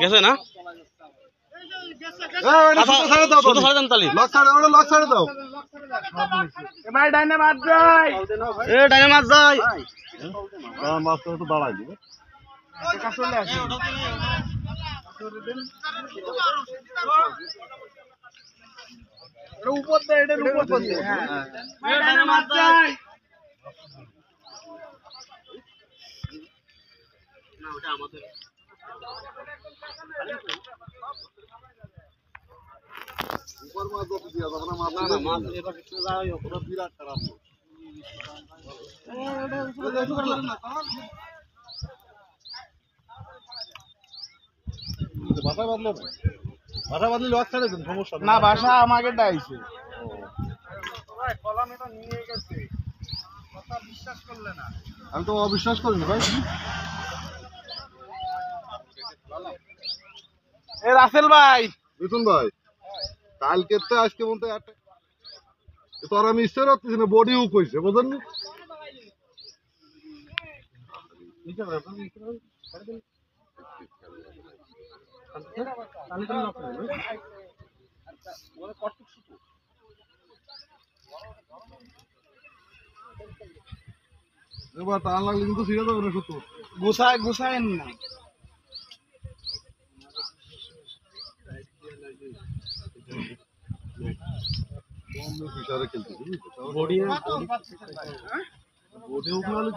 গেছে না বাসা বাঁধলে লক ছাড়ে দেন, সমস্যা না। বাসা আমাকে ডাইছে আমি তো অবিশ্বাস করিনি ভাই। এ রাসেল ভাই, মিথুন ভাই, কালকে তো আজকে বলতে তোর আমি ইচ্ছা রাখতেছি না, বডি উক হয়েছে বুঝলেন না। এবার টান লাগলে কিন্তু ছিঁড়ে যাবে না, সত্য গুছায় গুছায় না।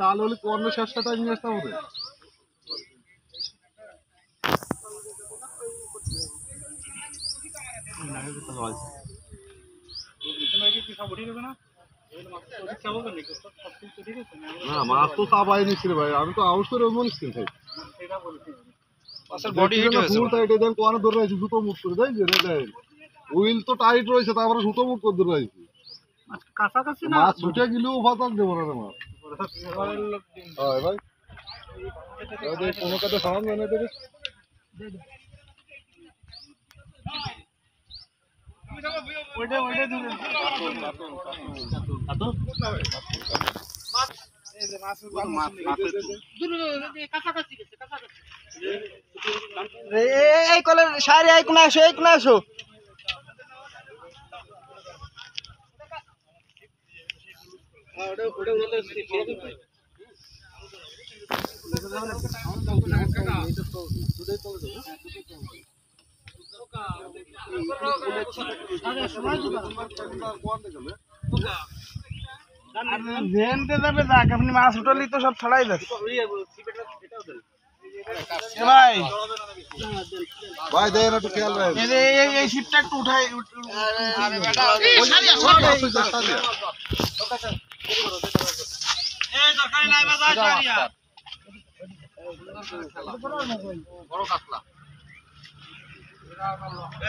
জাল হলে কর্মের শেষটা নিয়ে আসতে হবে। না মাছ তো চাপাই নিচ্ছি রে ভাই, আমি তো আউস করে বলিস খাই। ধরে রয়েছে জুতো মুখ করে দেয় যে উইল তো টাইট রয়েছে, তারপরে সুতো মুখ করে ধরে রয়েছে। মাছ ছুটে গেলেও ফাতাক দেবো না রে মাছ। ভাই কোনো কাজে সামান জানাই দেবে। এই কলের সারি এই কোনা আসো, এই কোনা আসো। আপনি মাছ উঠালি তো সব ছড়াই যাচ্ছে ভাই। ভাই দেন একটু খেয়াল রাখেন, এই শিপটা একটু উঠাই।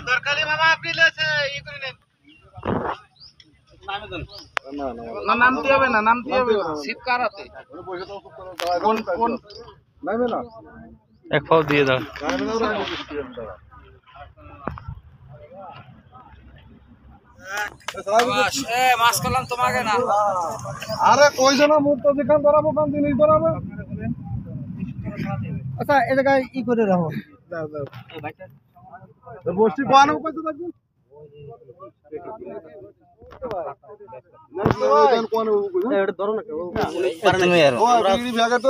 দরকারি মামা আপনি নামতে হবে না, নামতে হবে না। এক পাও দিয়ে দাও। মাছ করলাম তোমাকে না। আরে কইছে না মুখ তো যেখান ধরাবো কান জিনিস ধরাবে। আচ্ছা এই জায়গায় ই করে রাখো। বসছি কোয়ানো কইতে থাকবেন।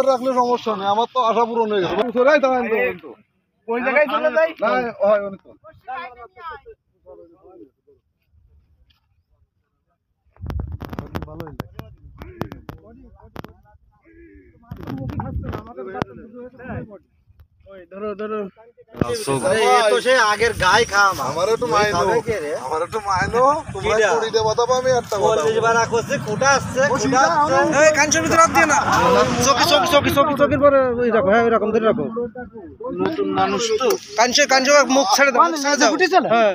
রাখলে সমস্যা নেই, আমার তো আশা পূরণ হয়ে গেছে। ওই জায়গায় চলে যাই না হয় অনেক ভালোই ধরো ধরো আগের গায়ে খাম। আমার একটু মাইনো, আমার একটু মাইনো। তোমরা কুড়ি দে বাতাবো, আমি একটা বাতাবো। করছে খুঁটা আসছে, খুঁটা আসছে। এই কাঞ্চের ভিতরে রাখ দিয়ে না, চকি চকি চকি চকি চকির পরে ওই রাখো। হ্যাঁ এরকম ধরে রাখো। নতুন মানুষ তো কাঞ্চে কাঞ্চে মুখ ছেড়ে দাও, ছেড়ে দাও। হ্যাঁ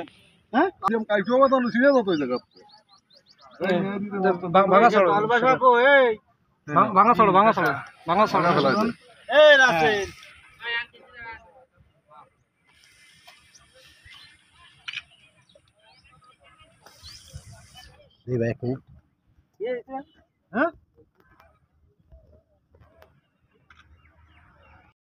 হ্যাঁ আমি কাইছো বাতানো ছিড়ে দাও তো এই জায়গা। ভাঙা ছড়ো, এই ভাঙা ছড়ো, ভাঙা ছড়ো, ভাঙা ছড়ো ফেলাইছে। এই রাসেল এই ভাই হ্যাঁ